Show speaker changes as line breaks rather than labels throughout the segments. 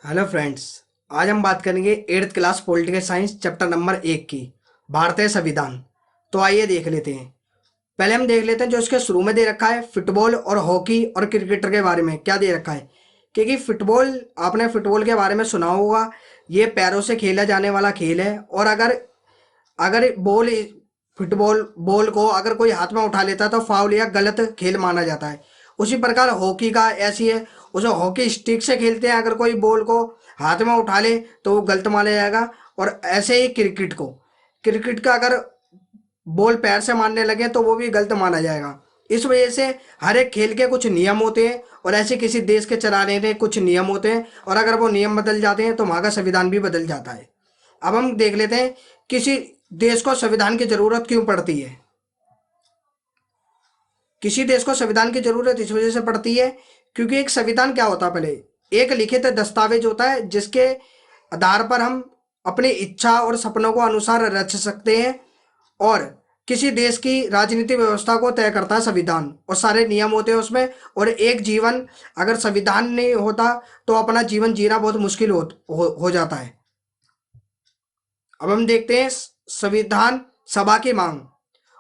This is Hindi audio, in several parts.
Hello friends. आज हम बात करेंगे eighth class political science chapter number 1 की भारतीय संविधान। तो आइए देख लेते हैं। पहले हम देख लेते हैं जो इसके शुरू में दे रखा है फुटबॉल और हॉकी और क्रिकेटर के बारे में क्या दे रखा है। क्योंकि फुटबॉल, आपने फुटबॉल के बारे में सुना होगा। ये पैरों से खेला जाने वाला खेल है और अगर अगर फुटबॉल बॉल को अगर कोई हाथ में उठा लेता है तो फाउल या गलत खेल माना जाता है। उसी प्रकार हॉकी का ऐसी है, उसे हॉकी स्टिक से खेलते हैं, अगर कोई बॉल को हाथ में उठा ले तो वो गलत माना जाएगा। और ऐसे ही क्रिकेट का अगर बॉल पैर से मारने लगे तो वो भी गलत माना जाएगा। इस वजह से हर एक खेल के कुछ नियम होते हैं और ऐसे किसी देश के चलाने के कुछ नियम होते हैं, और अगर वो नियम बदल जाते हैं तो वहाँ का संविधान भी बदल जाता है। अब हम देख लेते हैं किसी देश को संविधान की जरूरत क्यों पड़ती है। किसी देश को संविधान की जरूरत इस वजह से पड़ती है क्योंकि एक संविधान क्या होता है, पहले एक लिखित दस्तावेज होता है जिसके आधार पर हम अपनी इच्छा और सपनों को अनुसार रच सकते हैं। और किसी देश की राजनीतिक व्यवस्था को तय करता है संविधान, और सारे नियम होते हैं उसमें। और एक जीवन, अगर संविधान नहीं होता तो अपना जीवन जीना बहुत मुश्किल हो जाता है। अब हम देखते हैं संविधान सभा की मांग।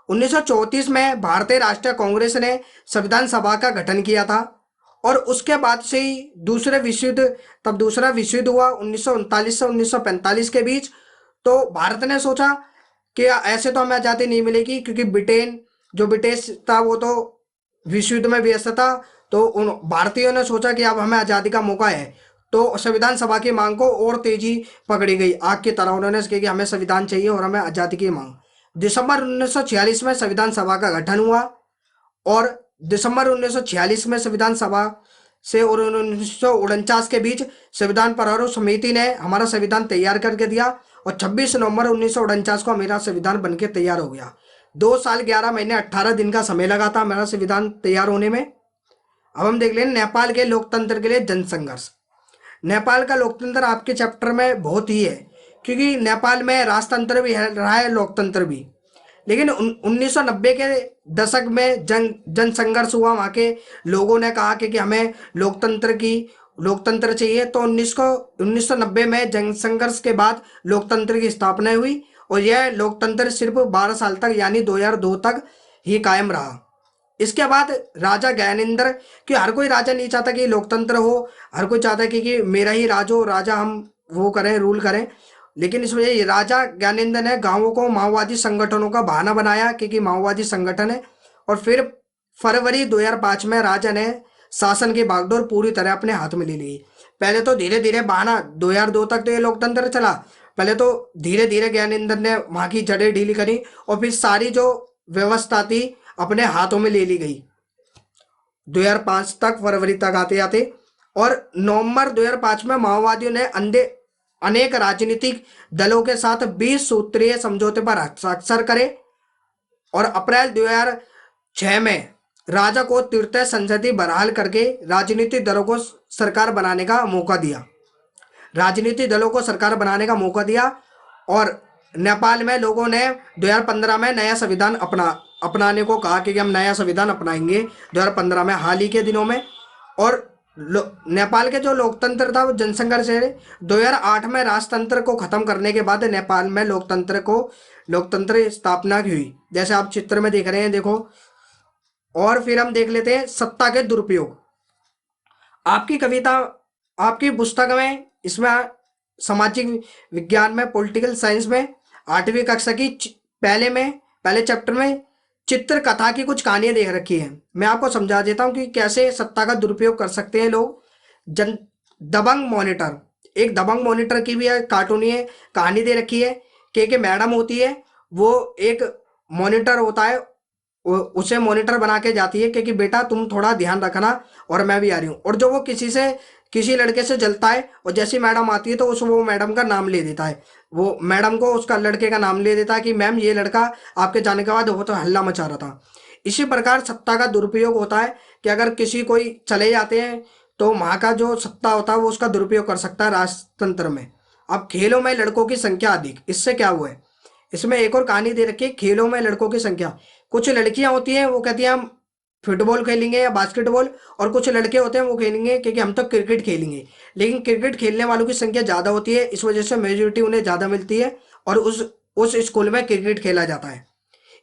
1934 में भारतीय राष्ट्रीय कांग्रेस ने संविधान सभा का गठन किया था, और उसके बाद से ही दूसरा विश्व युद्ध हुआ 1939 से 1945 के बीच। तो भारत ने सोचा कि ऐसे तो हमें आज़ादी नहीं मिलेगी, क्योंकि ब्रिटिश था वो तो विश्व युद्ध में व्यस्त था। तो उन भारतीयों ने सोचा कि अब हमें आज़ादी का मौका है। तो संविधान सभा की मांग को और तेजी पकड़ी गई आग की तरह। उन्होंने कहा कि हमें संविधान चाहिए और हमें आज़ादी की मांग। दिसंबर 1946 में संविधान सभा का गठन हुआ, और दिसंबर 1946 में संविधान सभा से और 1949 के बीच संविधान प्रारूप समिति ने हमारा संविधान तैयार करके दिया, और 26 नवंबर 1949 को मेरा संविधान बनके तैयार हो गया। 2 साल 11 महीने 18 दिन का समय लगा था मेरा संविधान तैयार होने में। अब हम देख लें नेपाल के लोकतंत्र के लिए जनसंघर्ष। नेपाल का लोकतंत्र आपके चैप्टर में बहुत ही है, क्योंकि नेपाल में राजतंत्र भी रहा है, लोकतंत्र भी। लेकिन 1990 के दशक में जन संघर्ष हुआ। वहाँ के लोगों ने कहा कि हमें लोकतंत्र चाहिए। तो 1990 में जन संघर्ष के बाद लोकतंत्र की स्थापना हुई, और यह लोकतंत्र सिर्फ 12 साल तक यानी 2002 तक ही कायम रहा। इसके बाद राजा ज्ञानेंद्र, कि हर कोई राजा नहीं चाहता कि लोकतंत्र हो, हर कोई चाहता है कि मेरा ही राज हो, राजा हम वो करें, रूल करें। लेकिन इस वजह राजा ज्ञानेंद्र ने गांवों को माओवादी संगठनों का बहाना बनाया, क्योंकि माओवादी संगठन है। और फिर फरवरी 2005 में राजा ने शासन की बागडोर पूरी तरह अपने हाथ में ले ली। पहले तो धीरे धीरे बहाना 2002 तक तो ये लोकतंत्र चला। पहले तो धीरे धीरे ज्ञानेंद्र ने वहां की जड़ें ढीली करी, और फिर सारी जो व्यवस्था थी अपने हाथों में ले ली गई 2005 तक, फरवरी तक आते आते। और नवंबर 2005 में माओवादियों ने अनेक राजनीतिक दलों के साथ 20 सूत्रीय समझौते पर हस्ताक्षर करे, और अप्रैल 2006 में राजा को तृतीय संसदीय बहाल करके राजनीतिक दलों को सरकार बनाने का मौका दिया। और नेपाल में लोगों ने 2015 में नया संविधान अपनाने को कहा कि हम नया संविधान अपनाएंगे 2015 में, हाल ही के दिनों में। और नेपाल के जो लोकतंत्र था वो जनसंघर्ष है। 2008 में राजतंत्र को खत्म करने के बाद नेपाल में लोकतंत्र स्थापना की हुई, जैसे आप चित्र में देख रहे हैं, देखो। और फिर हम देख लेते हैं सत्ता के दुरुपयोग। आपकी कविता, आपकी पुस्तक में, इसमें सामाजिक विज्ञान में, पॉलिटिकल साइंस में 8वीं कक्षा की पहले चैप्टर में चित्र कथा की कुछ कहानियां देख रखी है। मैं आपको समझा देता हूं कि कैसे सत्ता का दुरुपयोग कर सकते हैं लोग। जन दबंग मॉनिटर, एक दबंग मॉनिटर की भी कार्टूनी कहानी दे रखी है कि एक मैडम होती है, वो एक मॉनिटर होता है, उसे मॉनिटर बना के जाती है कि बेटा तुम थोड़ा ध्यान रखना और मैं भी आ रही हूँ। और जो वो किसी लड़के से जलता है, और जैसी मैडम आती है तो वो मैडम का नाम ले देता है। वो मैडम को उसका लड़के का नाम ले देता है कि मैम ये लड़का आपके जाने के बाद वो तो हल्ला मचा रहा था। इसी प्रकार सत्ता का दुरुपयोग होता है कि अगर किसी कोई चले जाते हैं तो वहाँ का जो सत्ता होता है वो उसका दुरुपयोग कर सकता है राजतंत्र में। अब खेलों में लड़कों की संख्या अधिक, इससे क्या हुआ है, इसमें एक और कहानी दे रखी है, खेलों में लड़कों की संख्या। कुछ लड़कियां होती हैं वो कहती हैं हम फुटबॉल खेलेंगे या बास्केटबॉल, और कुछ लड़के होते हैं वो खेलेंगे क्योंकि हम तो क्रिकेट खेलेंगे। लेकिन क्रिकेट खेलने वालों की संख्या ज़्यादा होती है, इस वजह से मेजोरिटी उन्हें ज़्यादा मिलती है और उस स्कूल में क्रिकेट खेला जाता है।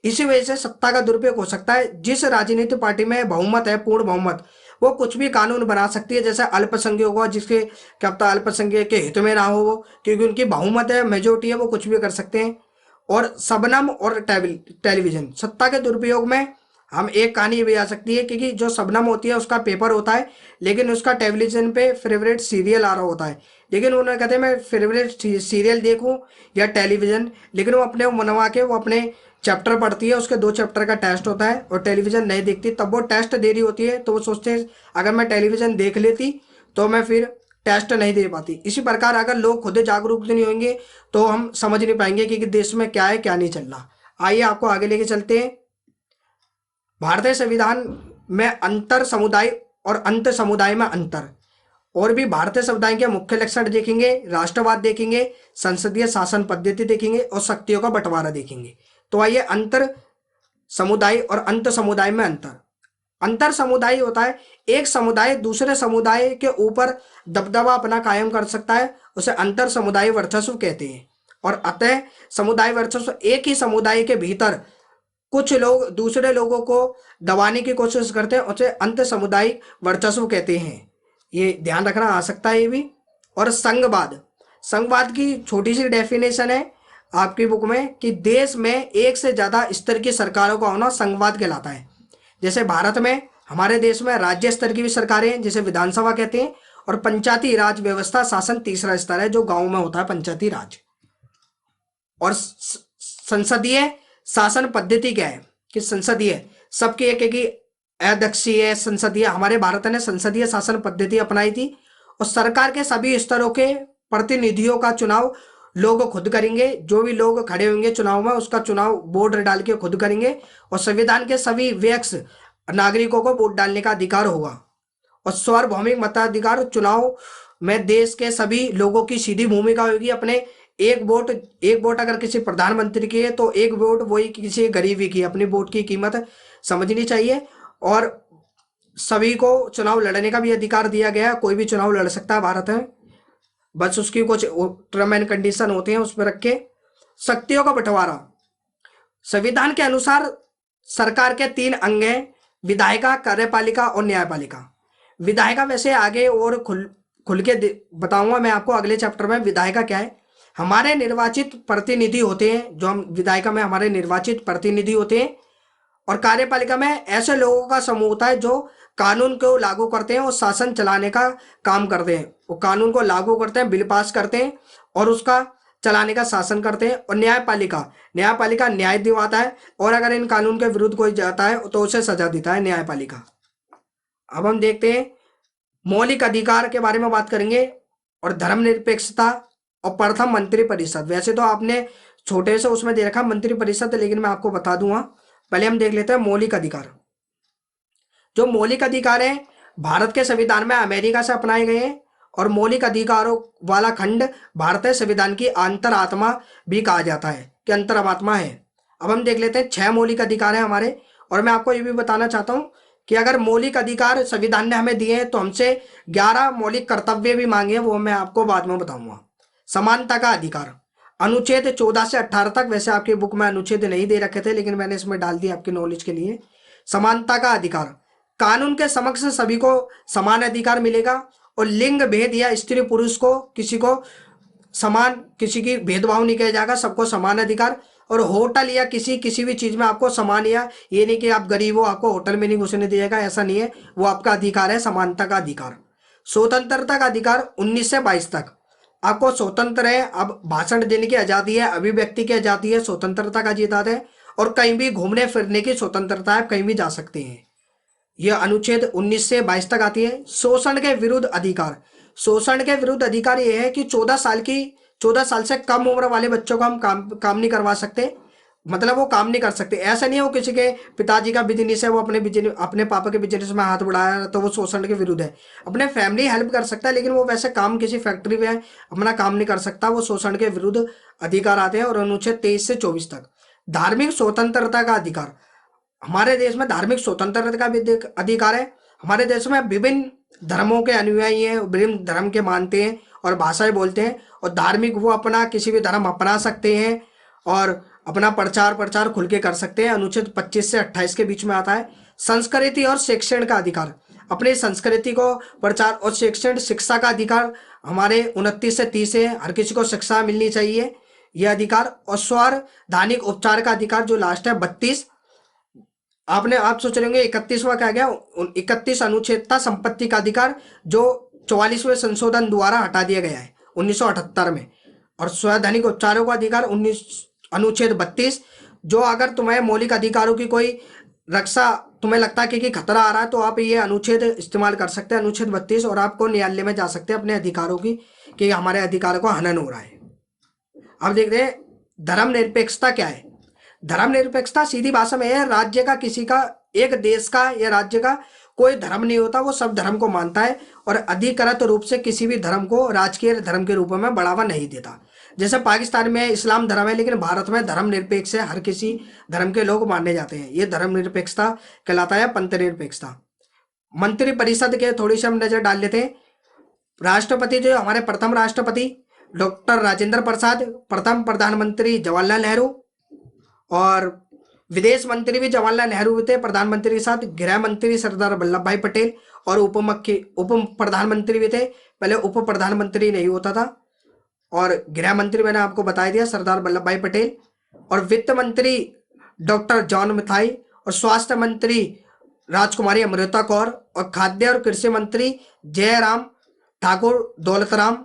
इसी वजह से सत्ता का दुरुपयोग हो सकता है। जिस राजनीतिक पार्टी में बहुमत है, पूर्ण बहुमत, वो कुछ भी कानून बना सकती है। जैसे अल्पसंख्यक होगा, जिसके क्या पता अल्पसंख्यक के हित में ना हो वो, क्योंकि उनकी बहुमत है, मेजोरिटी है, वो कुछ भी कर सकते हैं। और शबनम और टेलीविजन, सत्ता के दुरुपयोग में हम एक कहानी ये भी आ सकती है, क्योंकि जो शबनम होती है उसका पेपर होता है, लेकिन उसका टेलीविजन पे फेवरेट सीरियल आ रहा होता है। लेकिन उन्होंने कहते हैं मैं फेवरेट सीरियल देखूं या टेलीविजन, लेकिन वो अपने मनवा के वो अपने चैप्टर पढ़ती है, उसके 2 चैप्टर का टेस्ट होता है और टेलीविजन नहीं देखती। तब वो टेस्ट दे रही होती है तो वो सोचते हैं अगर मैं टेलीविजन देख लेती तो मैं फिर टेस्ट नहीं दे पाती। इसी प्रकार अगर लोग खुद जागरूक नहीं होंगे तो हम समझ नहीं पाएंगे कि देश में क्या है क्या नहीं चल रहा। आइए आपको आगे लेके चलते हैं। भारतीय संविधान में अंतर समुदाय और अंत समुदाय में अंतर, और भी भारतीय संविधान के मुख्य लक्षण देखेंगे, राष्ट्रवाद देखेंगे, संसदीय शासन पद्धति देखेंगे और शक्तियों का बंटवारा देखेंगे। तो आइए, अंतर समुदाय और अंत समुदाय में अंतर। अंतर समुदाय होता है एक समुदाय दूसरे समुदाय के ऊपर दबदबा अपना कायम कर सकता है, उसे अंतर समुदाय वर्चस्व कहते हैं। और अतः समुदाय वर्चस्व, एक ही समुदाय के भीतर कुछ लोग दूसरे लोगों को दबाने की कोशिश करते हैं, उसे अंत सामुदायिक वर्चस्व कहते हैं। ये ध्यान रखना आ सकता है ये भी। और संघवाद, संघवाद की छोटी सी डेफिनेशन है आपकी बुक में कि देश में एक से ज़्यादा स्तर की सरकारों का होना संघवाद कहलाता है। जैसे भारत में, हमारे देश में राज्य स्तर की भी सरकारें हैं जिसे विधानसभा कहते हैं, और पंचायती राज व्यवस्था शासन तीसरा स्तर है जो गाँव में होता है, पंचायती राज। और संसदीय शासन पद्धति क्या है कि संसदीय, सबकी एक एक ही अध्यक्षीय संसदीय, हमारे भारत ने संसदीय शासन पद्धति अपनाई थी। और सरकार के सभी स्तरों के प्रतिनिधियों का चुनाव लोग खुद करेंगे, जो भी लोग खड़े होंगे चुनाव में उसका चुनाव वोट डाल के खुद करेंगे। और संविधान के सभी वयस्क नागरिकों को वोट डालने का अधिकार होगा। और सार्वभौमिक मताधिकार, चुनाव में देश के सभी लोगों की सीधी भूमिका होगी। अपने एक वोट अगर किसी प्रधानमंत्री की है तो एक वोट वही किसी गरीबी की, अपनी वोट की कीमत समझनी चाहिए। और सभी को चुनाव लड़ने का भी अधिकार दिया गया है, कोई भी चुनाव लड़ सकता है भारत में, बस उसकी कुछ टर्म एंड कंडीशन होते हैं उस पर रख के। शक्तियों का बंटवारा, संविधान के अनुसार सरकार के 3 अंग हैं, विधायिका, कार्यपालिका और न्यायपालिका। विधायिका वैसे आगे और खुल के बताऊंगा मैं आपको अगले चैप्टर में विधायिका क्या है। हमारे निर्वाचित प्रतिनिधि होते हैं, जो हम विधायिका में हमारे निर्वाचित प्रतिनिधि होते हैं। और कार्यपालिका में ऐसे लोगों का समूह होता है जो कानून को लागू करते हैं और शासन चलाने का काम करते हैं। वो कानून को लागू करते हैं, बिल पास करते हैं और उसका चलाने का शासन करते हैं। और न्यायपालिका, न्यायपालिका न्याय दिलाता है और अगर इन कानून के विरुद्ध कोई जाता है तो उसे सजा देता है न्यायपालिका। अब हम देखते हैं मौलिक अधिकार के बारे में बात करेंगे और धर्मनिरपेक्षता और प्रथम मंत्री परिषद। वैसे तो आपने छोटे से उसमें दे रखा मंत्री परिषद, लेकिन मैं आपको बता दूंगा। पहले हम देख लेते हैं मौलिक अधिकार। जो मौलिक अधिकार है भारत के संविधान में अमेरिका से अपनाए गए हैं और मौलिक अधिकारों वाला खंड भारतीय संविधान की अंतरात्मा भी कहा जाता है कि अंतरात्मा है। अब हम देख लेते हैं 6 मौलिक अधिकार हैं हमारे। और मैं आपको ये भी बताना चाहता हूँ कि अगर मौलिक अधिकार संविधान ने हमें दिए हैं तो हमसे 11 मौलिक कर्तव्य भी मांगे हैं, वो मैं आपको बाद में बताऊंगा। समानता का अधिकार, अनुच्छेद 14 से 18 तक, वैसे आपकी बुक में अनुच्छेद नहीं दे रखे थे लेकिन मैंने इसमें डाल दिया आपके नॉलेज के लिए। समानता का अधिकार, कानून के समक्ष सभी को समान अधिकार मिलेगा और लिंग भेद या स्त्री पुरुष को किसी को समान, किसी की भेदभाव नहीं किया जाएगा, सबको समान अधिकार। और होटल या किसी भी चीज में आपको समान, या ये नहीं कि आप गरीब हो आपको होटल में नहीं घुसने दिया जाएगा, ऐसा नहीं है, वो आपका अधिकार है, समानता का अधिकार। स्वतंत्रता का अधिकार 19 से 22 तक आपको स्वतंत्र है, अब भाषण देने की आजादी है, अभिव्यक्ति की आजादी है, स्वतंत्रता का अधिकार है। और कहीं भी घूमने फिरने की स्वतंत्रता है, कहीं भी जा सकते हैं। यह अनुच्छेद 19 से 22 तक आती है। शोषण के विरुद्ध अधिकार, शोषण के विरुद्ध अधिकार यह है कि 14 साल से कम उम्र वाले बच्चों को हम काम नहीं करवा सकते, मतलब वो काम नहीं कर सकते। ऐसा नहीं है वो किसी के पिताजी का बिजनेस है, वो अपने पापा के बिजनेस में हाथ बढ़ाया तो वो शोषण के विरुद्ध है। अपने फैमिली हेल्प कर सकता है लेकिन वो वैसे काम किसी फैक्ट्री में अपना काम नहीं कर सकता, वो शोषण के विरुद्ध अधिकार आते हैं। और अनुच्छेद 23 से 24 तक धार्मिक स्वतंत्रता का अधिकार, हमारे देश में धार्मिक स्वतंत्रता का भी अधिकार है। हमारे देश में विभिन्न धर्मों के अनुयायी हैं, विभिन्न धर्म के मानते हैं और भाषाएं बोलते हैं, और धार्मिक वो अपना किसी भी धर्म अपना सकते हैं और अपना प्रचार खुल के कर सकते हैं। अनुच्छेद 25 से 28 के बीच में आता है संस्कृति और शिक्षण का अधिकार। अपनी संस्कृति को प्रचार और शिक्षण शिक्षा का अधिकार हमारे 29 से 30 है। हर किसी को शिक्षा मिलनी चाहिए, यह अधिकार। और संवैधानिक उपचार का अधिकार जो लास्ट है 32। आप सोच रहे होंगे 31वां क्या गया, 31 अनुच्छेद था संपत्ति का अधिकार, जो 44वें संशोधन द्वारा हटा दिया गया है 1978 में। और संवैधानिक उपचारों का अधिकार अनुच्छेद 32, जो अगर तुम्हें मौलिक अधिकारों की कोई रक्षा तुम्हें लगता है कि खतरा आ रहा है तो आप ये अनुच्छेद इस्तेमाल कर सकते हैं, अनुच्छेद 32, और आपको न्यायालय में जा सकते हैं अपने अधिकारों की कि हमारे अधिकारों को हनन हो रहा है। अब देख रहे हैं धर्मनिरपेक्षता क्या है। धर्मनिरपेक्षता सीधी भाषा में है राज्य का, किसी का, एक देश का या राज्य का कोई धर्म नहीं होता, वो सब धर्म को मानता है और अधिकृत रूप से किसी भी धर्म को राजकीय धर्म के रूप में बढ़ावा नहीं देता। जैसे पाकिस्तान में इस्लाम धर्म है, लेकिन भारत में धर्मनिरपेक्ष है, हर किसी धर्म के लोग माने जाते हैं। ये धर्मनिरपेक्षता कहलाता है, पंथ निरपेक्षता। मंत्री परिषद के थोड़ी सी हम नजर डाल लेते हैं। राष्ट्रपति जो हमारे प्रथम राष्ट्रपति डॉक्टर राजेंद्र प्रसाद, प्रथम प्रधानमंत्री जवाहरलाल नेहरू, और विदेश मंत्री भी जवाहरलाल नेहरू थे प्रधानमंत्री के साथ, गृह मंत्री सरदार वल्लभ भाई पटेल, और उप प्रधानमंत्री भी थे। पहले उप प्रधानमंत्री नहीं होता था, और गृह मंत्री मैंने आपको बता दिया सरदार वल्लभ भाई पटेल, और वित्त मंत्री डॉक्टर जॉन मथाई, और स्वास्थ्य मंत्री राजकुमारी अमृता कौर, और खाद्य और कृषि मंत्री जयराम ठाकुर दौलतराम,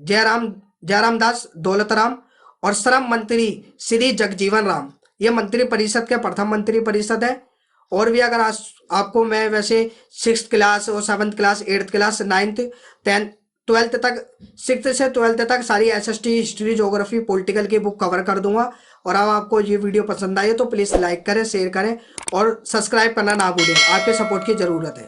जयराम दास दौलतराम, और श्रम मंत्री श्री जगजीवन राम। ये मंत्री परिषद के प्रथम मंत्री परिषद है। और भी अगर आपको मैं वैसे 6th क्लास और 7th class, 8th class, 9th, 10th, 12th तक, 6th से 12th तक सारी SST, हिस्ट्री, ज्योग्राफी, पॉलिटिकल की बुक कवर कर दूंगा। और अब आपको ये वीडियो पसंद आई है तो प्लीज़ लाइक करें, शेयर करें और सब्सक्राइब करना ना भूलें, आपके सपोर्ट की ज़रूरत है।